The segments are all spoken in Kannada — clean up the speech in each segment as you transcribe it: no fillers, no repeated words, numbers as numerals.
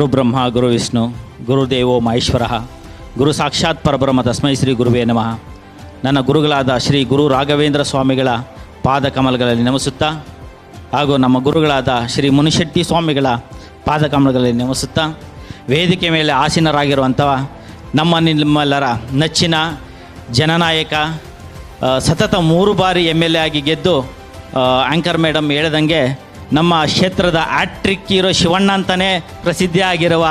ಗುರು ಬ್ರಹ್ಮ ಗುರು ವಿಷ್ಣು ಗುರುದೇವೋ ಮಹೇಶ್ವರಃ ಗುರು ಸಾಕ್ಷಾತ್ ಪರಬ್ರಹ್ಮ ತಸ್ಮೈ ಶ್ರೀ ಗುರುವೇ ನಮಃ. ನನ್ನ ಗುರುಗಳಾದ ಶ್ರೀ ಗುರು ರಾಘವೇಂದ್ರ ಸ್ವಾಮಿಗಳ ಪಾದ ಕಮಲಗಳಲ್ಲಿ ನಮಿಸುತ್ತಾ ಹಾಗೂ ನಮ್ಮ ಗುರುಗಳಾದ ಶ್ರೀ ಮುನಿಶೆಟ್ಟಿ ಸ್ವಾಮಿಗಳ ಪಾದ ಕಮಲಗಳಲ್ಲಿ ನಮಿಸುತ್ತಾ ವೇದಿಕೆ ಮೇಲೆ ಆಸೀನರಾಗಿರುವಂಥ ನಿಮ್ಮೆಲ್ಲರ ನೆಚ್ಚಿನ ಜನನಾಯಕ, ಸತತ 3 ಬಾರಿ MLA ಆಗಿ ಗೆದ್ದು ಆ್ಯಂಕರ್ ಮೇಡಮ್ ಹೇಳ್ದಂಗೆ ನಮ್ಮ ಕ್ಷೇತ್ರದ ಆಟ್ರಿಕ್ ಹೀರೋ ಶಿವಣ್ಣ ಅಂತಲೇ ಪ್ರಸಿದ್ಧಿ ಆಗಿರುವ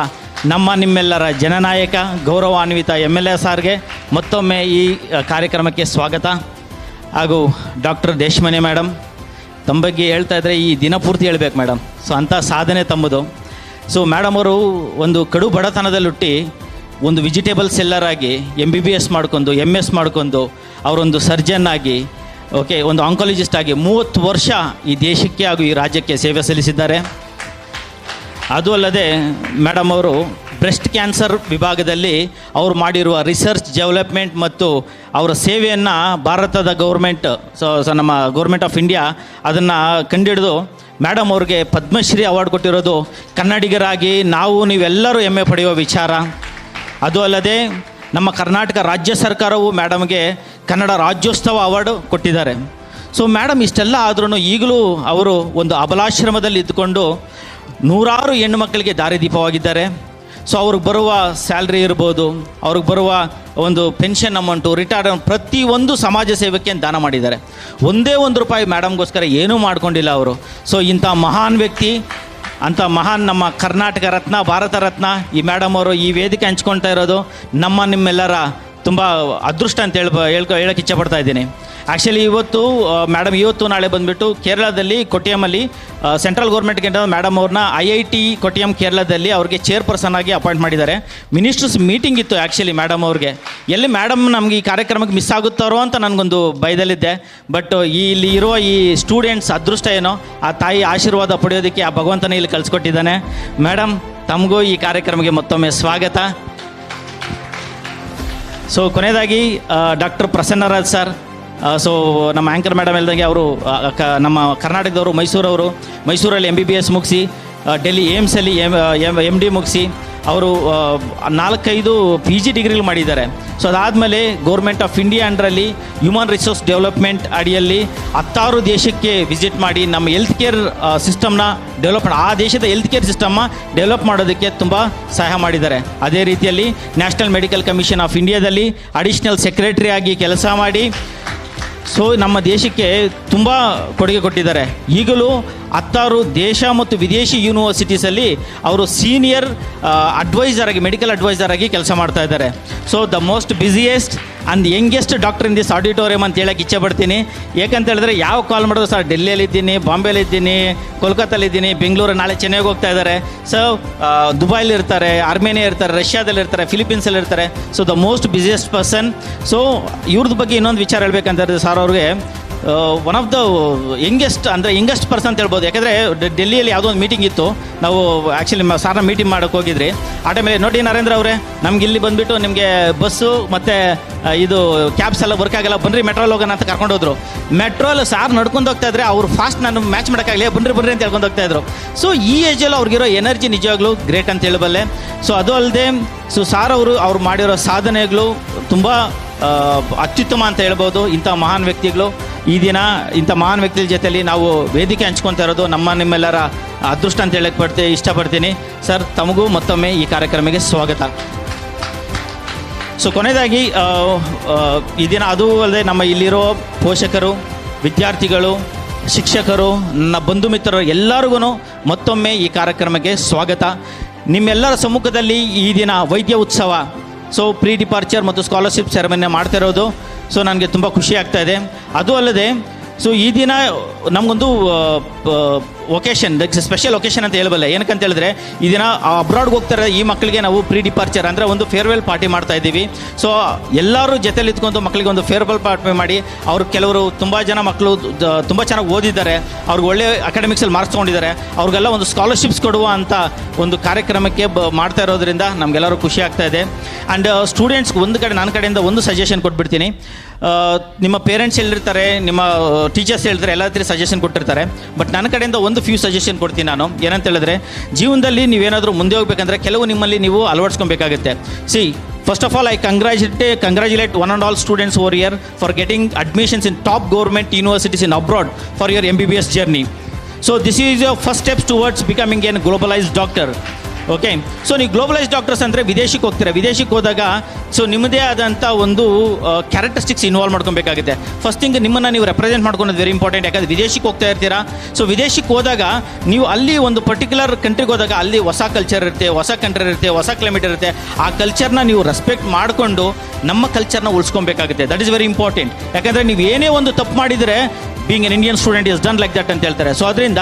ನಿಮ್ಮೆಲ್ಲರ ಜನನಾಯಕ ಗೌರವಾನ್ವಿತ MLA ಸಾರ್ಗೆ ಮತ್ತೊಮ್ಮೆ ಈ ಕಾರ್ಯಕ್ರಮಕ್ಕೆ ಸ್ವಾಗತ. ಹಾಗೂ ಡಾಕ್ಟರ್ ದೇಶಮನಿ ಮೇಡಮ್, ತಮ್ಮ ಬಗ್ಗೆ ಹೇಳ್ತಾ ಇದ್ದರೆ ಈ ದಿನಪೂರ್ತಿ ಹೇಳ್ಬೇಕು ಮೇಡಮ್. ಸೊ ಅಂಥ ಸಾಧನೆ ತಮ್ಮದು. ಸೊ ಮೇಡಮ್ ಅವರು ಒಂದು ಕಡು ಬಡತನದಲ್ಲಿ ಹುಟ್ಟಿ ಒಂದು ವೆಜಿಟೇಬಲ್ ಸೆಲ್ಲರ್ ಆಗಿ MBBS ಮಾಡ್ಕೊಂಡು MS ಮಾಡ್ಕೊಂಡು ಅವರೊಂದು ಸರ್ಜನ್ ಆಗಿ ಒಂದು ಆಂಕಾಲಜಿಸ್ಟ್ ಆಗಿ 30 ವರ್ಷ ಈ ದೇಶಕ್ಕೆ ಹಾಗೂ ಈ ರಾಜ್ಯಕ್ಕೆ ಸೇವೆ ಸಲ್ಲಿಸಿದ್ದಾರೆ. ಅದು ಅಲ್ಲದೆ ಮೇಡಮ್ ಅವರು ಬ್ರೆಸ್ಟ್ ಕ್ಯಾನ್ಸರ್ ವಿಭಾಗದಲ್ಲಿ ಅವರು ಮಾಡಿರುವ ರಿಸರ್ಚ್ ಡೆವಲಪ್ಮೆಂಟ್ ಮತ್ತು ಅವರ ಸೇವೆಯನ್ನು ಭಾರತದ ಗೌರ್ಮೆಂಟ್ ನಮ್ಮ ಗೌರ್ಮೆಂಟ್ ಆಫ್ ಇಂಡಿಯಾ ಅದನ್ನು ಕಂಡುಹಿಡಿದು ಮೇಡಮ್ ಅವ್ರಿಗೆ ಪದ್ಮಶ್ರೀ ಅವಾರ್ಡ್ ಕೊಟ್ಟಿರೋದು ಕನ್ನಡಿಗರಾಗಿ ನೀವೆಲ್ಲರೂ ಹೆಮ್ಮೆ ಪಡೆಯುವ ವಿಚಾರ. ಅದು ಅಲ್ಲದೆ ನಮ್ಮ ಕರ್ನಾಟಕ ರಾಜ್ಯ ಸರ್ಕಾರವು ಮೇಡಮ್ಗೆ ಕನ್ನಡ ರಾಜ್ಯೋತ್ಸವ ಅವಾರ್ಡು ಕೊಟ್ಟಿದ್ದಾರೆ. ಸೊ ಮೇಡಮ್ ಇಷ್ಟೆಲ್ಲ ಆದ್ರೂ ಈಗಲೂ ಅವರು ಒಂದು ಅಬಲಾಶ್ರಮದಲ್ಲಿ ಇದ್ದುಕೊಂಡು 100 ಹೆಣ್ಣು ಮಕ್ಕಳಿಗೆ ದಾರಿದೀಪವಾಗಿದ್ದಾರೆ. ಸೊ ಅವ್ರಿಗೆ ಬರುವ ಸ್ಯಾಲ್ರಿ ಇರ್ಬೋದು, ಅವ್ರಿಗೆ ಬರುವ ಒಂದು ಪೆನ್ಷನ್ ಅಮೌಂಟು, ರಿಟೈರ್ಡ್ ಪ್ರತಿಯೊಂದು ಸಮಾಜ ಸೇವೆಗೆ ದಾನ ಮಾಡಿದ್ದಾರೆ. ಒಂದೇ ₹1 ಮೇಡಮ್ಗೋಸ್ಕರ ಏನೂ ಮಾಡ್ಕೊಂಡಿಲ್ಲ ಅವರು. ಸೊ ಇಂಥ ಮಹಾನ್ ವ್ಯಕ್ತಿ, ಅಂಥ ಮಹಾನ್ ನಮ್ಮ ಕರ್ನಾಟಕ ರತ್ನ, ಭಾರತ ರತ್ನ ಈ ಮೇಡಮ್ ಅವರು ಈ ವೇದಿಕೆ ಹಂಚ್ಕೊಳ್ತಾ ಇರೋದು ನಿಮ್ಮೆಲ್ಲರ ತುಂಬ ಅದೃಷ್ಟ ಅಂತ ಹೇಳಕ್ಕೆ ಇಚ್ಛೆಪಡ್ತಾ ಇದ್ದೀನಿ. ಆ್ಯಕ್ಚುಲಿ ಇವತ್ತು ನಾಳೆ ಬಂದುಬಿಟ್ಟು ಕೇರಳದಲ್ಲಿ ಕೊಟ್ಟಿಯಮಲ್ಲಿ ಸೆಂಟ್ರಲ್ ಗೌರ್ಮೆಂಟ್ಗೆ ಮೇಡಮ್ ಅವ್ರನ್ನ IIT ಕೊಟ್ಟಿಯಂ ಕೇರಳದಲ್ಲಿ ಅವ್ರಿಗೆ ಚೇರ್ಪರ್ಸನ್ ಆಗಿ ಅಪಾಯಿಂಟ್ ಮಾಡಿದ್ದಾರೆ. ಮಿನಿಸ್ಟರ್ಸ್ ಮೀಟಿಂಗ್ ಇತ್ತು ಆ್ಯಕ್ಚುಲಿ ಮೇಡಮ್ ಅವ್ರಿಗೆ. ಎಲ್ಲಿ ಮೇಡಮ್ ನಮಗೆ ಈ ಕಾರ್ಯಕ್ರಮಕ್ಕೆ ಮಿಸ್ ಆಗುತ್ತಾರೋ ಅಂತ ನನಗೊಂದು ಭಯದಲ್ಲಿದ್ದೆ. ಬಟ್ ಇಲ್ಲಿ ಇರುವ ಈ ಸ್ಟೂಡೆಂಟ್ಸ್ ಅದೃಷ್ಟ ಏನೋ, ಆ ತಾಯಿ ಆಶೀರ್ವಾದ ಪಡೆಯೋದಕ್ಕೆ ಆ ಭಗವಂತನೇ ಇಲ್ಲಿ ಕಳಿಸ್ಕೊಟ್ಟಿದ್ದಾನೆ. ಮೇಡಮ್, ತಮಗೂ ಈ ಕಾರ್ಯಕ್ರಮಕ್ಕೆ ಮತ್ತೊಮ್ಮೆ ಸ್ವಾಗತ. ಸೊ ಕೊನೆಯದಾಗಿ ಡಾಕ್ಟರ್ ಪ್ರಸನ್ನರಾಜ್ ಸರ್, ಸೊ ನಮ್ಮ ಆ್ಯಂಕರ್ ಮೇಡಮ್ ಹೇಳ್ದಂಗೆ ಅವರು ನಮ್ಮ ಕರ್ನಾಟಕದವರು, ಮೈಸೂರಲ್ಲಿ MBBS ಮುಗಿಸಿ ಡೆಲ್ಲಿ ಏಮ್ಸಲ್ಲಿ MD ಮುಗಿಸಿ ಅವರು 4-5 PG ಡಿಗ್ರಿಗಳು ಮಾಡಿದ್ದಾರೆ. ಸೊ ಅದಾದಮೇಲೆ ಗೌರ್ಮೆಂಟ್ ಆಫ್ ಇಂಡಿಯಾ ಅಂಡರಲ್ಲಿ ಹ್ಯೂಮನ್ ರಿಸೋರ್ಸ್ ಡೆವಲಪ್ಮೆಂಟ್ ಅಡಿಯಲ್ಲಿ 16 ದೇಶಕ್ಕೆ ವಿಸಿಟ್ ಮಾಡಿ ನಮ್ಮ ಹೆಲ್ತ್ ಕೇರ್ ಸಿಸ್ಟಮ್ನ ಆ ದೇಶದ ಹೆಲ್ತ್ ಕೇರ್ ಸಿಸ್ಟಮ್ನ ಡೆವಲಪ್ ಮಾಡೋದಕ್ಕೆ ತುಂಬ ಸಹಾಯ ಮಾಡಿದ್ದಾರೆ. ಅದೇ ರೀತಿಯಲ್ಲಿ ನ್ಯಾಷನಲ್ ಮೆಡಿಕಲ್ ಕಮಿಷನ್ ಆಫ್ ಇಂಡಿಯಾದಲ್ಲಿ ಅಡಿಷ್ನಲ್ ಸೆಕ್ರೆಟರಿ ಆಗಿ ಕೆಲಸ ಮಾಡಿ ಸೊ ನಮ್ಮ ದೇಶಕ್ಕೆ ತುಂಬ ಕೊಡುಗೆ ಕೊಟ್ಟಿದ್ದಾರೆ. ಈಗಲೂ 16 ದೇಶ ಮತ್ತು ವಿದೇಶಿ ಯೂನಿವರ್ಸಿಟೀಸಲ್ಲಿ ಅವರು ಸೀನಿಯರ್ ಅಡ್ವೈಸರ್ ಆಗಿ, ಮೆಡಿಕಲ್ ಅಡ್ವೈಸರ್ ಆಗಿ ಕೆಲಸ ಮಾಡ್ತಾ ಇದ್ದಾರೆ. So the most busiest and youngest doctor in this auditorium ಅಂತ ಹೇಳಕ್ಕೆ ಇಚ್ಛೆ ಪಡ್ತೀನಿ. ಯಾಕಂತ ಹೇಳಿದ್ರೆ ಯಾವ ಕಾಲ್ ಮಾಡಿದ್ರು ಸರ್ ಡೆಲ್ಲಿಯಲ್ಲಿದ್ದೀನಿ, ಬಾಂಬೆಲಿದ್ದೀನಿ, ಕೋಲ್ಕತ್ತಲ್ಲಿದ್ದೀನಿ, ಬೆಂಗಳೂರು, ನಾಳೆ ಚೆನ್ನೈಗೆ ಹೋಗ್ತಾ ಇದ್ದಾರೆ. ಸೊ ದುಬೈಲಿ ಇರ್ತಾರೆ, ಆರ್ಮೇನಿಯಾ ಇರ್ತಾರೆ, ರಷ್ಯಾದಲ್ಲಿ ಇರ್ತಾರೆ, ಫಿಲಿಪೀನ್ಸಲ್ಲಿ ಇರ್ತಾರೆ. So the most busiest person. So ಇವ್ರದ್ದು ಬಗ್ಗೆ ಇನ್ನೊಂದು ವಿಚಾರ ಹೇಳ್ಬೇಕಂತ ಹೇಳಿದ್ರೆ ಸರ್ ಅವ್ರಿಗೆ one of the youngest person ಅಂತ ಹೇಳ್ಬೋದು. ಯಾಕಂದರೆ ಡೆಲ್ಲಿಯಲ್ಲಿ ಯಾವುದೋ ಒಂದು ಮೀಟಿಂಗ್ ಇತ್ತು, ನಾವು ಆ್ಯಕ್ಚುಲಿ ಸಾರ್ನ ಮೀಟಿಂಗ್ ಮಾಡೋಕ್ಕೆ ಹೋಗಿದ್ರಿ. ಆ ಟೈಮಲ್ಲಿ ನೋಡಿ ನರೇಂದ್ರ ಅವರೇ, ನಮ್ಗೆ ಇಲ್ಲಿ ಬಂದುಬಿಟ್ಟು ನಿಮಗೆ ಬಸ್ಸು ಮತ್ತು ಇದು ಕ್ಯಾಬ್ಸ್ ಎಲ್ಲ ವರ್ಕ್ ಆಗಲ್ಲ, ಬನ್ನಿರಿ ಮೆಟ್ರೋಲ್ ಹೋಗೋಣ ಅಂತ ಕರ್ಕೊಂಡು ಹೋದ್ರು. ಮೆಟ್ರೋಲ್ ಸಾರ್ ನಡ್ಕೊಂಡು ಹೋಗ್ತಾ ಇದ್ರೆ ಅವ್ರು ಫಾಸ್ಟ್ ನಾನು ಮ್ಯಾಚ್ ಮಾಡೋಕ್ಕಾಗಲಿ, ಬನ್ನಿರಿ ಅಂತ ಹೇಳ್ಕೊಂಡು ಹೋಗ್ತಾ ಇದ್ರು. ಸೊ ಈ ಏಜಲ್ಲಿ ಅವ್ರಿಗಿರೋ ಎನರ್ಜಿ ನಿಜವಾಗ್ಲೂ ಗ್ರೇಟ್ ಅಂತ ಹೇಳಬಲ್ಲೆ. ಸೊ ಅದು ಅಲ್ಲದೆ ಸಾರ್ ಅವ್ರು ಮಾಡಿರೋ ಸಾಧನೆಗಳು ತುಂಬ ಅತ್ಯುತ್ತಮ ಅಂತ ಹೇಳ್ಬೋದು. ಇಂಥ ಮಹಾನ್ ವ್ಯಕ್ತಿಗಳು ಈ ದಿನ ಇಂಥ ಮಹಾನ್ ವ್ಯಕ್ತಿಗಳ ಜೊತೆಯಲ್ಲಿ ನಾವು ವೇದಿಕೆ ಹಂಚ್ಕೊತಾ ಇರೋದು ನಿಮ್ಮೆಲ್ಲರ ಅದೃಷ್ಟ ಅಂತ ಹೇಳಕ್ಕೆ ಇಷ್ಟಪಡ್ತೀನಿ. ಸರ್, ತಮಗೂ ಮತ್ತೊಮ್ಮೆ ಈ ಕಾರ್ಯಕ್ರಮಕ್ಕೆ ಸ್ವಾಗತ. ಸೊ ಕೊನೆಯದಾಗಿ ಈ ದಿನ ಅದು ಅಲ್ಲದೆ ನಮ್ಮ ಇಲ್ಲಿರೋ ಪೋಷಕರು, ವಿದ್ಯಾರ್ಥಿಗಳು, ಶಿಕ್ಷಕರು, ನನ್ನ ಬಂಧು ಮಿತ್ರರು ಎಲ್ಲರಿಗೂ ಮತ್ತೊಮ್ಮೆ ಈ ಕಾರ್ಯಕ್ರಮಕ್ಕೆ ಸ್ವಾಗತ. ನಿಮ್ಮೆಲ್ಲರ ಸಮ್ಮುಖದಲ್ಲಿ ಈ ದಿನ ವೈದ್ಯ ಉತ್ಸವ, ಸೊ ಪ್ರೀ ಡಿಪಾರ್ಚರ್ ಮತ್ತು ಸ್ಕಾಲರ್ಶಿಪ್ ಸೆರೆಮನಿ ಮಾಡ್ತಾ ಇರೋದು ಸೊ ನನಗೆ ತುಂಬ ಖುಷಿ ಆಗ್ತಾ ಇದೆ. ಅದು ಅಲ್ಲದೆ ಸೊ ಈ ದಿನ ನಮಗೊಂದು ಒಕೇಶನ್, ಸ್ಪೆಷಲ್ ಒಕೇಶನ್ ಅಂತ ಹೇಳಬಲ್ಲೆ. ಏನಕ್ಕಂತ ಹೇಳಿದ್ರೆ ಈ ದಿನ ಅಬ್ರಾಡ್ಗೆ ಹೋಗ್ತಾರೆ ಈ ಮಕ್ಕಳಿಗೆ ನಾವು ಪ್ರೀ ಡಿಪಾರ್ಚರ್ ಅಂದರೆ ಒಂದು ಫೇರ್ವೆಲ್ ಪಾರ್ಟಿ ಮಾಡ್ತಾ ಇದ್ದೀವಿ. ಸೊ ಎಲ್ಲರೂ ಜೊತೆಲಿ ಇದ್ಕೊಂಡು ಮಕ್ಕಳಿಗೆ ಒಂದು ಫೇರ್ವೆಲ್ ಪಾರ್ಟಿ ಮಾಡಿ, ಕೆಲವರು ತುಂಬ ಜನ ಮಕ್ಕಳು ತುಂಬ ಚೆನ್ನಾಗಿ ಓದಿದ್ದಾರೆ, ಅವ್ರಿಗೆ ಒಳ್ಳೆ ಅಕಾಡೆಮಿಕ್ಸಲ್ಲಿ ಮಾರ್ಕ್ಸ್ ತೊಗೊಂಡಿದ್ದಾರೆ, ಅವ್ರಿಗೆಲ್ಲ ಒಂದು ಸ್ಕಾಲರ್ಶಿಪ್ಸ್ ಕೊಡುವ ಅಂತ ಒಂದು ಕಾರ್ಯಕ್ರಮಕ್ಕೆ ಮಾಡ್ತಾ ಇರೋದ್ರಿಂದ ನಮಗೆಲ್ಲರೂ ಖುಷಿ ಆಗ್ತಾ ಇದೆ. ಆ್ಯಂಡ್ ಸ್ಟೂಡೆಂಟ್ಸ್ಗೆ ನನ್ನ ಕಡೆಯಿಂದ ಒಂದು ಸಜೆಷನ್ ಕೊಟ್ಬಿಡ್ತೀನಿ. ನಿಮ್ಮ ಪೇರೆಂಟ್ಸ್ ಹೇಳಿರ್ತಾರೆ, ನಿಮ್ಮ ಟೀಚರ್ಸ್ ಹೇಳ್ತಾರೆ, ಎಲ್ಲ ಸಜೆಷನ್ ಕೊಟ್ಟಿರ್ತಾರೆ. ಬಟ್ ನನ್ನ ಕಡೆಯಿಂದ ಒಂದು ಒಂದು ಫ್ಯೂ ಸಜೆಷನ್ ಕೊಡ್ತೀನಿ ನಾನು. ಏನಂತ ಹೇಳಿದ್ರೆ, ಜೀವನದಲ್ಲಿ ನೀವೇನಾದರೂ ಮುಂದೆ ಹೋಗ್ಬೇಕಂದ್ರೆ ಕೆಲವು ನಿಮ್ಮಲ್ಲಿ ನೀವು ಅಳವಡಿಸ್ಕೊಬೇಕಾಗುತ್ತೆ. See, first of all, I congratulate one and all students over here for getting admissions in top government universities in abroad for your MBBS journey. So this is your first steps towards becoming a globalized doctor. Okay, so ನೀವು ಗ್ಲೋಬಲೈಸ್ ಡಾಕ್ಟರ್ಸ್ ಅಂದರೆ ವಿದೇಶಕ್ಕೆ ಹೋಗ್ತೀರಾ. ವಿದೇಶಕ್ಕೆ ಹೋದಾಗ ಸೊ ನಿಮ್ಮದೇ ಆದಂಥ ಒಂದು ಕ್ಯಾರೆಕ್ಟರಿಸ್ಟಿಕ್ಸ್ ಇನ್ವಾಲ್ವ್ ಮಾಡ್ಕೊಬೇಕಾಗುತ್ತೆ. ಫಸ್ಟ್ ಥಿಂಗ್, ನಿಮ್ಮನ್ನು ನೀವು ರೆಪ್ರೆಸೆಂಟ್ ಮಾಡ್ಕೊಳೋದು ವೆರಿ ಇಂಪಾರ್ಟೆಂಟ್. ಯಾಕಂದರೆ ವಿದೇಶಕ್ಕೆ ಹೋಗ್ತಾ ಇರ್ತೀರಾ. ಸೊ ವಿದೇಶಕ್ಕೆ ಹೋದಾಗ ನೀವು ಅಲ್ಲಿ ಒಂದು ಪರ್ಟಿಕ್ಯುಲರ್ ಕಂಟ್ರಿಗೆ ಹೋದಾಗ ಅಲ್ಲಿ ಹೊಸ ಕಲ್ಚರ್ ಇರುತ್ತೆ, ಹೊಸ ಕಂಟ್ರಿ ಇರುತ್ತೆ, ಹೊಸ ಕ್ಲೈಮೇಟ್ ಇರುತ್ತೆ. ಆ ಕಲ್ಚರ್ನ ನೀವು ರೆಸ್ಪೆಕ್ಟ್ ಮಾಡಿಕೊಂಡು ನಮ್ಮ ಕಲ್ಚರ್ನ ಉಳಿಸ್ಕೊಬೇಕಾಗುತ್ತೆ. That is very important. ಯಾಕಂದರೆ ನೀವು ಏನೇ ಒಂದು ತಪ್ಪು ಮಾಡಿದರೆ being an Indian student is done like that ಅಂತ ಹೇಳ್ತಾರೆ. ಸೊ ಅದರಿಂದ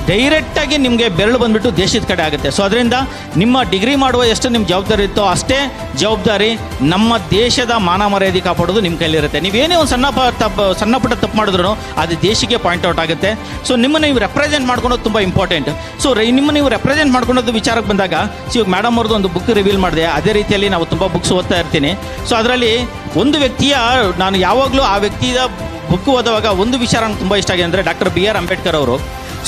ಡೈರೆಕ್ಟಾಗಿ ನಿಮಗೆ ಬೆರಳು ಬಂದುಬಿಟ್ಟು ದೇಶದ ಕಡೆ ಆಗುತ್ತೆ. ಸೊ ಅದರಿಂದ ನಿಮ್ಮ ಡಿಗ್ರಿ ಮಾಡುವ ಎಷ್ಟು ನಿಮ್ಮ ಜವಾಬ್ದಾರಿ ಇತ್ತೋ ಅಷ್ಟೇ ಜವಾಬ್ದಾರಿ ನಮ್ಮ ದೇಶದ ಮಾನ ಮರ್ಯಾದೆ ಕಾಪಾಡೋದು ನಿಮ್ಮ ಕೈಲಿರುತ್ತೆ. ನೀವೇನೇ ಒಂದು ಸಣ್ಣ ಪುಟ್ಟ ತಪ್ಪು ಮಾಡಿದ್ರು ಅದು ದೇಶಕ್ಕೆ ಪಾಯಿಂಟ್ ಔಟ್ ಆಗುತ್ತೆ. ಸೊ ನಿಮ್ಮನ್ನು ನೀವು ರೆಪ್ರೆಸೆಂಟ್ ಮಾಡ್ಕೊಳೋದು ತುಂಬ ಇಂಪಾರ್ಟೆಂಟ್. ಸೊ ನಿಮ್ಮನ್ನು ನೀವು ರೆಪ್ರೆಸೆಂಟ್ ಮಾಡ್ಕೊಳೋದು ವಿಚಾರಕ್ಕೆ ಬಂದಾಗ, ಸೊ ಇವಾಗ ಮೇಡಮ್ ಅವ್ರದ್ದು ಒಂದು ಬುಕ್ ರಿವೀಲ್ ಮಾಡಿದೆ. ಅದೇ ರೀತಿಯಲ್ಲಿ ನಾವು ತುಂಬ ಬುಕ್ಸ್ ಓದ್ತಾ ಇರ್ತೀನಿ. ಸೊ ಅದರಲ್ಲಿ ಒಂದು ವ್ಯಕ್ತಿಯ, ನಾನು ಯಾವಾಗಲೂ ಆ ವ್ಯಕ್ತಿಯ ಬುಕ್ ಓದುವಾಗ ಒಂದು ವಿಚಾರ ನನಗೆ ತುಂಬ ಇಷ್ಟ ಆಗಿದೆ ಅಂದರೆ ಡಾಕ್ಟರ್ B.R. ಅಂಬೇಡ್ಕರ್ ಅವರು.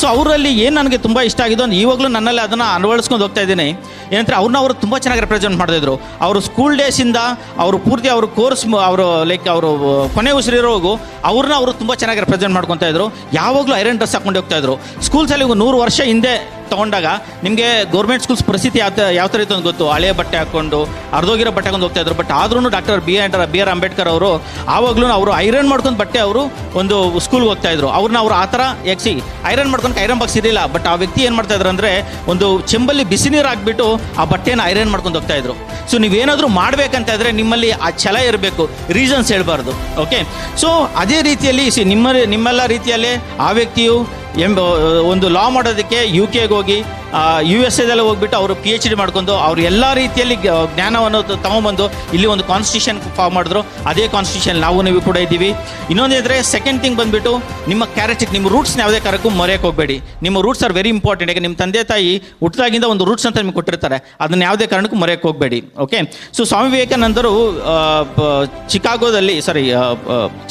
ಸೊ ಅವರಲ್ಲಿ ಏನು ನನಗೆ ತುಂಬ ಇಷ್ಟ ಆಗಿದ್ದು ಅಂದ್ರೆ ಇವಾಗಲೂ ನನ್ನಲ್ಲಿ ಅದನ್ನು ಅಳವಡಿಸ್ಕೊಂಡು ಹೋಗ್ತಾ ಇದ್ದೀನಿ. ಏನಂದರೆ ಅವರು ತುಂಬ ಚೆನ್ನಾಗಿ ರೆಪ್ರೆಸೆಂಟ್ ಮಾಡ್ತಾಯಿದ್ರು. ಅವರು ಸ್ಕೂಲ್ ಡೇಸಿಂದ ಅವರು ಪೂರ್ತಿ ಅವರು ಕೋರ್ಸ್ ಅವರು ಲೈಕ್ ಅವರು ಕೊನೆ ಉಸಿರಿರೋಗೂ ಅವರು ತುಂಬ ಚೆನ್ನಾಗಿ ರೆಪ್ರೆಸೆಂಟ್ ಮಾಡ್ಕೊತಾ ಇದ್ರು. ಯಾವಾಗಲೂ ಐರನ್ ಡ್ರೆಸ್ ಹಾಕೊಂಡು ಹೋಗ್ತಾಯಿದ್ರು. ಸ್ಕೂಲ್ಸಲ್ಲಿ 100 ವರ್ಷ ಹಿಂದೆ ತೊಗೊಂಡಾಗ ನಿಮಗೆ ಗೌರ್ಮೆಂಟ್ ಸ್ಕೂಲ್ಸ್ ಪರಿಸ್ಥಿತಿ ಯಾವ ಥರ ಇತ್ತು ಅಂತ ಗೊತ್ತು. ಹಳೆಯ ಬಟ್ಟೆ ಹಾಕ್ಕೊಂಡು ಅರ್ಧೋಗಿರೋ ಬಟ್ಟೆ ಹಾಕೊಂಡು ಹೋಗ್ತಾಯಿದ್ರು. ಬಟ್ ಆದ್ರೂ ಡಾಕ್ಟರ್ B.R. ಅಂಬೇಡ್ಕರ್ ಅವರು ಆವಾಗಲೂ ಅವರು ಐರನ್ ಮಾಡ್ಕೊಂಡು ಬಟ್ಟೆ ಅವರು ಒಂದು ಸ್ಕೂಲ್ಗೆ ಹೋಗ್ತಾಯಿದ್ರು. ಅವ್ರು ಆ ಥರ ಎಕ್ಸಿ ಐರನ್ ಮಾಡ್ಕೊಂಡು ಐರನ್ ಬಾಕ್ಸ್ ಇರಲಿಲ್ಲ. ಬಟ್ ಆ ವ್ಯಕ್ತಿ ಏನು ಮಾಡ್ತಾಯಿದ್ರು ಅಂದರೆ ಒಂದು ಚೆಂಬಲ್ಲಿ ಬಿಸಿ ನೀರು ಹಾಕ್ಬಿಟ್ಟು ಆ ಬಟ್ಟೆನ ಐರನ್ ಮಾಡ್ಕೊಂಡು ಹೋಗ್ತಾಯಿದ್ರು. ಸೊ ನೀವೇನಾದರೂ ಮಾಡಬೇಕಂತ ಇದ್ರೆ ನಿಮ್ಮಲ್ಲಿ ಆ ಛಲ ಇರಬೇಕು, ರೀಸನ್ಸ್ ಹೇಳ್ಬಾರ್ದು. ಓಕೆ, ಸೊ ಅದೇ ರೀತಿಯಲ್ಲಿ ನಿಮ್ಮೆಲ್ಲ ರೀತಿಯಲ್ಲೇ ಆ ವ್ಯಕ್ತಿಯು ಒಂದು ಲಾ ಮಾಡೋದಕ್ಕೆ UK ಹೋಗಿ USA ಹೋಗ್ಬಿಟ್ಟು ಅವರು PhD ಮಾಡ್ಕೊಂಡು ಅವರು ಎಲ್ಲ ರೀತಿಯಲ್ಲಿ ಜ್ಞಾನವನ್ನು ತಗೊಂಬಂದು ಇಲ್ಲಿ ಒಂದು ಕಾನ್ಸ್ಟಿಟ್ಯೂಷನ್ ಫಾರ್ಮ್ ಮಾಡಿದ್ರು. ಅದೇ ಕಾನ್ಸ್ಟಿಟ್ಯೂಷನ್ ನೀವು ಕೂಡ ಇದ್ದೀವಿ. ಇನ್ನೊಂದಿದ್ರೆ ಸೆಕೆಂಡ್ ಥಿಂಗ್ ಬಂದುಬಿಟ್ಟು ನಿಮ್ಮ ಕ್ಯಾರೆಕ್ಟರ್, ನಿಮ್ಮ ರೂಟ್ಸ್ನ ಯಾವುದೇ ಕಾರಣಕ್ಕೂ ಮರೆಯೋಕೆ ಹೋಗಬೇಡಿ. ನಿಮ್ಮ ರೂಟ್ಸ್ ಆರ್ ವೆರಿ ಇಂಪಾರ್ಟೆಂಟ್. ಯಾಕೆ ನಿಮ್ಮ ತಂದೆ ತಾಯಿ ಹುಟ್ಟಿದಾಗಿಂದ ಒಂದು ರೂಟ್ಸ್ ಅಂತ ನಿಮ್ಗೆ ಕೊಟ್ಟಿರ್ತಾರೆ, ಅದನ್ನು ಯಾವುದೇ ಕಾರಣಕ್ಕೂ ಮರೆಯೋಕೆ ಹೋಗಬೇಡಿ. ಓಕೆ, ಸೊ ಸ್ವಾಮಿ ವಿವೇಕಾನಂದರು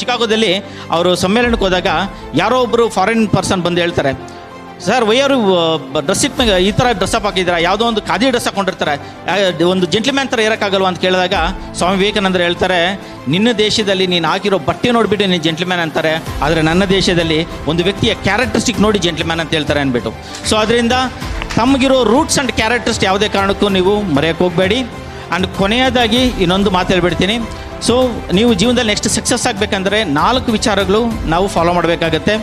ಚಿಕಾಗೋದಲ್ಲಿ ಅವರು ಸಮ್ಮೇಳನಕ್ಕೆ ಹೋದಾಗ ಯಾರೋ ಒಬ್ಬರು ಫಾರಿನ್ ಪರ್ಸನ್ ಬಂದು ಹೇಳ್ತಾರೆ, ಸರ್ ವೈಯರು ಡ್ರೆಸ್ ಈ ಥರ ಡ್ರೆಸ್ಅಪ್ ಹಾಕಿದ್ದೀರಾ, ಯಾವುದೋ ಒಂದು ಖಾದಿ ಡ್ರೆಸ್ ಹಾಕೊಂಡಿರ್ತಾರೆ, ಒಂದು ಜೆಂಟ್ಲ್ಮ್ಯಾನ್ ಥರ ಇರೋಕ್ಕಾಗಲ್ವ ಅಂತ ಕೇಳಿದಾಗ ಸ್ವಾಮಿ ವಿವೇಕಾನಂದರು ಹೇಳ್ತಾರೆ, ನಿನ್ನ ದೇಶದಲ್ಲಿ ನೀನು ಹಾಕಿರೋ ಬಟ್ಟೆ ನೋಡಿಬಿಟ್ಟು ನೀನು ಜೆಂಟ್ಲ್ಮ್ಯಾನ್ ಅಂತಾರೆ, ಆದರೆ ನನ್ನ ದೇಶದಲ್ಲಿ ಒಂದು ವ್ಯಕ್ತಿಯ ಕ್ಯಾರೆಕ್ಟರಿಸ್ಟಿಕ್ ನೋಡಿ ಜೆಂಟ್ಲ್ಮ್ಯಾನ್ ಅಂತ ಹೇಳ್ತಾರೆ ಅಂದ್ಬಿಟ್ಟು. ಸೊ ಅದರಿಂದ ತಮಗಿರೋ ರೂಟ್ಸ್ ಆ್ಯಂಡ್ ಕ್ಯಾರೆಕ್ಟರ್ಸ್ ಯಾವುದೇ ಕಾರಣಕ್ಕೂ ನೀವು ಮರೆಯೋಕ್ಕೆ ಹೋಗಬೇಡಿ. ಆ್ಯಂಡ್ ಕೊನೆಯದಾಗಿ ಇನ್ನೊಂದು ಮಾತು ಹೇಳ್ಬಿಡ್ತೀನಿ. ಸೊ ನೀವು ಜೀವನದಲ್ಲಿ ನೆಕ್ಸ್ಟ್ ಸಕ್ಸಸ್ ಆಗಬೇಕಂದ್ರೆ 4 ವಿಚಾರಗಳು ನಾವು ಫಾಲೋ ಮಾಡಬೇಕಾಗತ್ತೆ.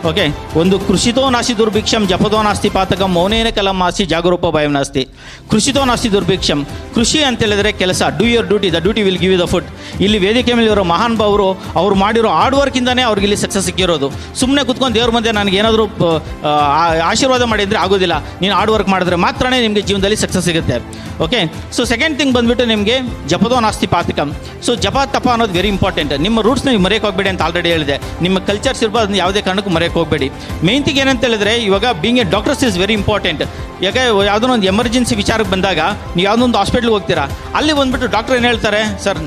ಓಕೆ, ಒಂದು ಕೃಷಿತೋ ನಾಸ್ತಿ ದುರ್ಭಿಕ್ಷಂ ಜಪದೋ ನಾಸ್ತಿ ಪಾತಕಂ ಮೌನೇನ ಕಲಂ ಆಸ್ತಿ ಜಾಗರೂಪ ಭಯಂ ನಾಸ್ತಿ. ಕೃಷಿತೋ ನಾಸ್ತಿ ದುರ್ಭಿಕ್ಷಂ, ಕೃಷಿ ಅಂತ ಹೇಳಿದ್ರೆ ಕೆಲಸ, do your duty, the duty will give you the food. ಇಲ್ಲಿ ವೇದಿಕೆ ಮೇಲೆ ಇರೋ ಮಹಾನ್ ಭಾವರು ಅವ್ರು ಮಾಡಿರೋ ಹಾರ್ಡ್ ವರ್ಕಿಂದನೇ ಅವ್ರಿಗೆ ಇಲ್ಲಿ ಸಕ್ಸಸ್ ಸಿಕ್ಕಿರೋದು. ಸುಮ್ಮನೆ ಕುತ್ಕೊಂಡು ದೇವ್ರ ಮುಂದೆ ನನಗೆ ಏನಾದರೂ ಆಶೀರ್ವಾದ ಮಾಡಿದರೆ ಆಗೋದಿಲ್ಲ. ನೀನು ಹಾರ್ಡ್ ವರ್ಕ್ ಮಾಡಿದ್ರೆ ಮಾತ್ರನೇ ನಿಮಗೆ ಜೀವನದಲ್ಲಿ ಸಕ್ಸಸ್ ಸಿಗುತ್ತೆ. ಓಕೆ, ಸೊ ಸೆಕೆಂಡ್ ಥಿಂಗ್ ಬಂದುಬಿಟ್ಟು ನಿಮಗೆ ಜಪದೋ ನಾಸ್ತಿ ಪಾತಕಂ. ಸೊ ಜಪ ತಪ ಅನ್ನೋದು ವೆರಿ ಇಂಪಾರ್ಟೆಂಟ್. ನಿಮ್ಮ ರೂಟ್ಸ್ನ ನೀವು ಮರೆಯೋಕೆ ಹೋಗಬೇಡಿ ಅಂತ ಆಲ್ರೆಡಿ ಹೇಳಿದೆ. ನಿಮ್ಮ ಕಲ್ಚರ್ಸ್ ಇರ್ಬೋದು, ಅದನ್ನ ಯಾವುದೇ ಕಾರಣಕ್ಕೂ ಮರೆಯೋಕೆ ಹೋಗಬೇಡಿ. ಮೇನ್ ಥಿಂಗ್ ಏನಂತ ಹೇಳಿದ್ರೆ, ಇವಾಗ being a doctors is very important. ಯಾಕೆ ಯಾವುದೋ ಒಂದು ಎಮರ್ಜೆನ್ಸಿ ವಿಚಾರಕ್ಕೆ ಬಂದಾಗ ನೀವು ಯಾವುದೋ ಒಂದು ಹಾಸ್ಪಿಟ್ಲಿಗೆ ಹೋಗ್ತೀರಾ, ಅಲ್ಲಿ ಬಂದುಬಿಟ್ಟು ಡಾಕ್ಟರ್ ಏನು ಹೇಳ್ತಾರೆ, ಸರ್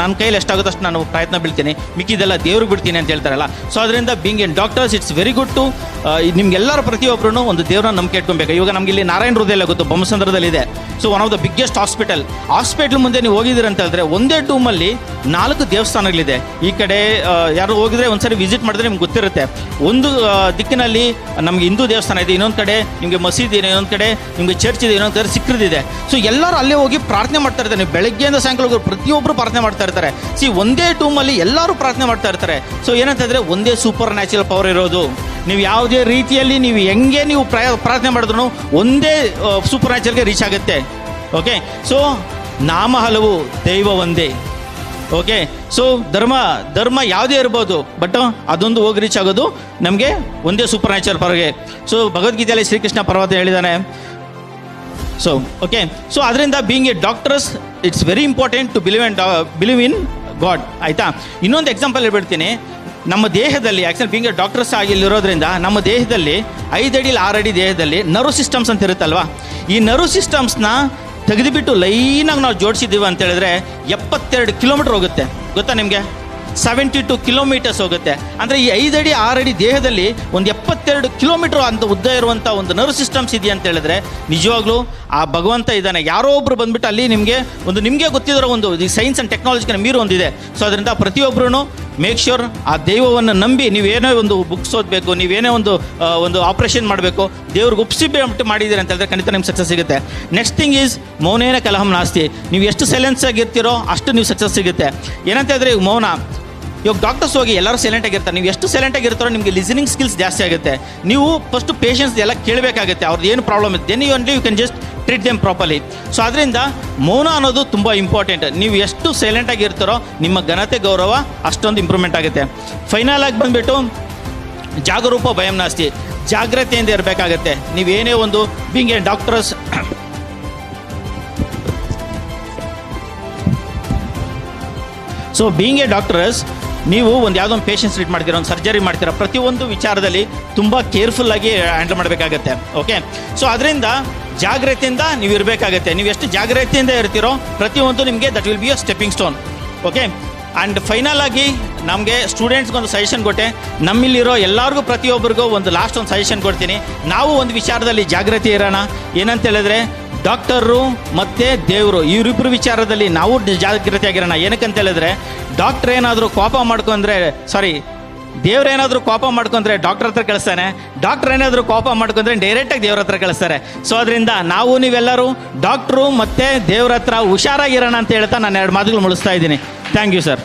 ನನ್ನ ಕೈಯಲ್ಲಿ ಎಷ್ಟಾಗುತ್ತೋ ಅಷ್ಟು ನಾನು ಪ್ರಯತ್ನ ಬೀಳ್ತೀನಿ, ಮಿಕ್ಕಿದೆಲ್ಲ ದೇವ್ರಿಗೆ ಬಿಡ್ತೀನಿ ಅಂತ ಹೇಳ್ತಾರಲ್ಲ. ಸೊ ಅದರಿಂದ being an doctors it's very good to ನಿಮ್ಗೆಲ್ಲರೂ ಪ್ರತಿಯೊಬ್ಬರೂ ಒಂದು ದೇವ್ರನ್ನ ನಂಬಿಕೆ ಇಟ್ಕೊಬೇಕು. ಇವಾಗ ನಮಗೆ ಇಲ್ಲಿ ನಾರಾಯಣ ಹೃದಯ ಗೊತ್ತು, ಬೊಮ್ಮಸಂದ್ರದಲ್ಲಿದೆ. So one of the biggest hospital ಮುಂದೆ ನೀವು ಹೋಗಿದ್ದೀರ ಅಂತ ಹೇಳಿದ್ರೆ ಒಂದೇ ಟೂಮಲ್ಲಿ 4 ದೇವಸ್ಥಾನಗಳಿದೆ. ಈ ಕಡೆ ಯಾರು ಹೋಗಿದ್ರೆ ಒಂದ್ಸರಿ ವಿಸಿಟ್ ಮಾಡಿದ್ರೆ ನಿಮ್ಗೆ ಗೊತ್ತಿರುತ್ತೆ. ಒಂದು ದಿಕ್ಕಿನಲ್ಲಿ ನಮಗೆ ಹಿಂದೂ ದೇವಸ್ಥಾನ ಇದೆ, ಇನ್ನೊಂದು ಕಡೆ ನಿಮಗೆ ಮಸೀದಿ ಇದೆ, ಇನ್ನೊಂದು ಕಡೆ ನಿಮಗೆ ಚರ್ಚ್ ಇದೆ, ಇನ್ನೊಂದು ಕಡೆ ಸಿಖ್ರದಿದೆ. ಸೊ ಎಲ್ಲರೂ ಅಲ್ಲೇ ಹೋಗಿ ಪ್ರಾರ್ಥನೆ ಮಾಡ್ತಾ ಇರ್ತಾರೆ. ನೀವು ಬೆಳಗ್ಗೆಯಿಂದ ಸಾಯಂಕಾಲ ಪ್ರತಿಯೊಬ್ಬರು ಪ್ರಾರ್ಥನೆ ಮಾಡ್ತಾ ಇರ್ತಾರೆ. ಒಂದೇ ಟೂಮಲ್ಲಿ ಎಲ್ಲರೂ ಪ್ರಾರ್ಥನೆ ಮಾಡ್ತಾ ಇರ್ತಾರೆ. ಸೊ ಏನಂತಂದರೆ ಒಂದೇ ಸೂಪರ್ ನ್ಯಾಚುರಲ್ ಪವರ್ ಇರೋದು. ನೀವು ಯಾವುದೇ ರೀತಿಯಲ್ಲಿ ನೀವು ಹೆಂಗೆ ನೀವು ಪ್ರಾರ್ಥನೆ ಮಾಡಿದ್ರು ಒಂದೇ ಸೂಪರ್ ನ್ಯಾಚುರಲ್ಗೆ ರೀಚ್ ಆಗುತ್ತೆ. ಓಕೆ, ಸೊ ನಾಮ ಹಲವು ದೈವ ಒಂದೇ. ಓಕೆ, ಸೊ ಧರ್ಮ ಯಾವುದೇ ಇರ್ಬೋದು, ಬಟ್ ಅದೊಂದು ಹೋಗಿ ರೀಚ್ ಆಗೋದು ನಮಗೆ ಒಂದೇ ಸೂಪರ್ ನ್ಯಾಚುರಲ್ ಪವರ್ಗೆ. ಸೊ ಭಗವದ್ಗೀತೆಯಲ್ಲಿ ಶ್ರೀಕೃಷ್ಣ ಪರಮಾತ್ಮ ಹೇಳಿದ್ದಾನೆ. ಸೊ ಓಕೆ, ಸೊ ಅದರಿಂದ being a doctors it's very important to believe in God. ಆಯಿತಾ, ಇನ್ನೊಂದು ಎಕ್ಸಾಂಪಲ್ ಹೇಳ್ಬಿಡ್ತೀನಿ. ನಮ್ಮ ದೇಹದಲ್ಲಿ ಆ್ಯಕ್ಚುಲಿ ಬೀಯಿಂಗ್ ಎ ಡಾಕ್ಟರ್ಸ್ ಆಗಿಲ್ಲಿರೋದ್ರಿಂದ ನಮ್ಮ ದೇಹದಲ್ಲಿ 5 ಅಡಿ 6 ಅಡಿ ದೇಹದಲ್ಲಿ ನರ್ವ್ ಸಿಸ್ಟಮ್ಸ್ ಅಂತ ಇರುತ್ತಲ್ವ, ಈ ನರ್ವ್ ಸಿಸ್ಟಮ್ಸ್ನ ತೆಗೆದುಬಿಟ್ಟು ಲೈನಾಗಿ ನಾವು ಜೋಡಿಸಿದ್ದೀವಿ ಅಂತ ಹೇಳಿದ್ರೆ 72 ಕಿಲೋಮೀಟರ್ ಹೋಗುತ್ತೆ. ಗೊತ್ತಾ ನಿಮಗೆ? 72 ಕಿಲೋಮೀಟರ್ಸ್ ಹೋಗುತ್ತೆ. ಅಂದರೆ ಈ 5 ಅಡಿ 6 ಅಡಿ ದೇಹದಲ್ಲಿ ಒಂದು 72 ಕಿಲೋಮೀಟರ್ ಅಂತ ಉದ್ದ ಇರುವಂಥ ಒಂದು ನರ್ವ್ ಸಿಸ್ಟಮ್ಸ್ ಇದೆಯಾ ಅಂತ ಹೇಳಿದ್ರೆ ನಿಜವಾಗ್ಲೂ ಆ ಭಗವಂತ ಇದ್ದಾನೆ. ಯಾರೋ ಒಬ್ರು ಬಂದ್ಬಿಟ್ಟು ಅಲ್ಲಿ ನಿಮಗೆ ಗೊತ್ತಿರೋ ಒಂದು ಸೈನ್ಸ್ ಆ್ಯಂಡ್ ಟೆಕ್ನಾಲಜಿಗೆ ಮೀರು ಒಂದಿದೆ. ಸೊ ಅದರಿಂದ ಪ್ರತಿಯೊಬ್ಬರೂ ಮೇಕ್ ಶ್ಯೂರ್ ಆ ದೈವವನ್ನು ನಂಬಿ ನೀವೇನೇ ಒಂದು ಬುಕ್ಸ್ ಓದಬೇಕು, ನೀವೇನೇ ಒಂದು ಆಪ್ರೇಷನ್ ಮಾಡಬೇಕು, ದೇವ್ರಿಗೆ ಒಪ್ಪಿಸಿಬಿಟ್ಟು ಮಾಡಿದ್ದೀರಿ ಅಂತ ಹೇಳಿದ್ರೆ ಖಂಡಿತ ನಿಮ್ಗೆ ಸಕ್ಸಸ್ ಸಿಗುತ್ತೆ. ನೆಕ್ಸ್ಟ್ ಥಿಂಗ್ ಈಸ್ ಮೌನೇನ ಕಲಹಂ ನಾಸ್ತಿ. ನೀವು ಎಷ್ಟು ಸೈಲೆನ್ಸ್ ಆಗಿರ್ತೀರೋ ಅಷ್ಟು ನೀವು ಸಕ್ಸಸ್ ಸಿಗುತ್ತೆ. ಏನಂತ ಹೇಳಿದ್ರೆ ಈಗ ಮೌನ, ಇವಾಗ ಡಾಕ್ಟರ್ಸ್ ಹೋಗಿ ಎಲ್ಲರೂ ಸೈಲೆಂಟ್ ಆಗಿರ್ತಾರೆ. ನೀವು ಎಷ್ಟು ಸೈಲೆಂಟ್ ಆಗಿರ್ತಾರೋ ನಿಮಗೆ ಲಿಸನಿಂಗ್ ಸ್ಕಿಲ್ಸ್ ಜಾಸ್ತಿ ಆಗುತ್ತೆ. ನೀವು ಫಸ್ಟು ಪೇಷನ್ಸ್ ಎಲ್ಲ ಕೇಳಬೇಕಾಗುತ್ತೆ, ಅವ್ರದ್ದು ಏನು ಪ್ರಾಬ್ಲಮ್ ಇದೆ, then you can just treat them properly. So ಅದರಿಂದ ಮೌನ ಅನ್ನೋದು ತುಂಬ ಇಂಪಾರ್ಟೆಂಟ್. ನೀವು ಎಷ್ಟು ಸೈಲೆಂಟಾಗಿ ಇರ್ತಾರೋ ನಿಮ್ಮ ಘನತೆ ಗೌರವ ಅಷ್ಟೊಂದು ಇಂಪ್ರೂವ್ಮೆಂಟ್ ಆಗುತ್ತೆ. ಫೈನಲ್ ಆಗಿ ಬಂದುಬಿಟ್ಟು ಜಾಗರೂಪ ಭಯಂ ನಾಸ್ತಿ, ಜಾಗ್ರತೆಯಿಂದ ಇರಬೇಕಾಗತ್ತೆ. ನೀವೇನೇ ಒಂದು being A doctors so being A doctors ನೀವು ಒಂದು ಯಾವುದೋ ಒಂದು ಪೇಷಂಟ್ಸ್ ಟ್ರೀಟ್ ಮಾಡ್ತೀರಾ, ಒಂದು ಸರ್ಜರಿ ಮಾಡ್ತೀರಾ, ಪ್ರತಿಯೊಂದು ವಿಚಾರದಲ್ಲಿ ತುಂಬ ಕೇರ್ಫುಲ್ಲಾಗಿ ಹ್ಯಾಂಡಲ್ ಮಾಡಬೇಕಾಗತ್ತೆ. ಓಕೆ, ಸೊ ಅದರಿಂದ ಜಾಗ್ರತೆಯಿಂದ ನೀವು ಇರಬೇಕಾಗತ್ತೆ. ನೀವು ಎಷ್ಟು ಜಾಗ್ರತೆಯಿಂದ ಇರ್ತೀರೋ ಪ್ರತಿಯೊಂದು ನಿಮಗೆ that will be a stepping stone. Okay, and final ಆಗಿ ನಮಗೆ ಸ್ಟೂಡೆಂಟ್ಸ್ಗೊಂದು ಸಜೆಷನ್ ಕೊಟ್ಟೆ. ನಮ್ಮಲ್ಲಿರೋ ಎಲ್ಲರಿಗೂ ಪ್ರತಿಯೊಬ್ಬರಿಗೂ ಒಂದು ಲಾಸ್ಟ್ ಒಂದು ಸಜೆಷನ್ ಕೊಡ್ತೀನಿ. ನಾವು ಒಂದು ವಿಚಾರದಲ್ಲಿ ಜಾಗ್ರತೆ ಇರೋಣ. ಏನಂತ ಹೇಳಿದ್ರೆ ಡಾಕ್ಟರು ಮತ್ತು ದೇವರು ಇವರಿಬ್ಬರು ವಿಚಾರದಲ್ಲಿ ನಾವು ಜಾಗ್ರತೆಯಾಗಿರೋಣ. ಏನಕ್ಕಂತ ಹೇಳಿದ್ರೆ ಡಾಕ್ಟ್ರ್ ಏನಾದರೂ ಕೋಪ ಮಾಡ್ಕೊಂಡ್ರೆ ದೇವ್ರೇನಾದರೂ ಕೋಪ ಮಾಡ್ಕೊಂಡ್ರೆ ಡಾಕ್ಟರ್ ಹತ್ರ ಕಳಿಸ್ತಾನೆ, ಡಾಕ್ಟರ್ ಏನಾದರೂ ಕೋಪ ಮಾಡ್ಕೊಂಡ್ರೆ ಡೈರೆಕ್ಟಾಗಿ ದೇವ್ರ ಹತ್ರ ಕಳಿಸ್ತಾರೆ. ಸೊ ಅದರಿಂದ ನಾವು ನೀವೆಲ್ಲರೂ ಡಾಕ್ಟ್ರು ಮತ್ತು ದೇವ್ರ ಹತ್ರ ಹುಷಾರಾಗಿರೋಣ ಅಂತ ಹೇಳ್ತಾ ನಾನು 2 ಮಾತುಗಳು ಮುಗಿಸ್ತಾ ಇದ್ದೀನಿ. Thank you sir.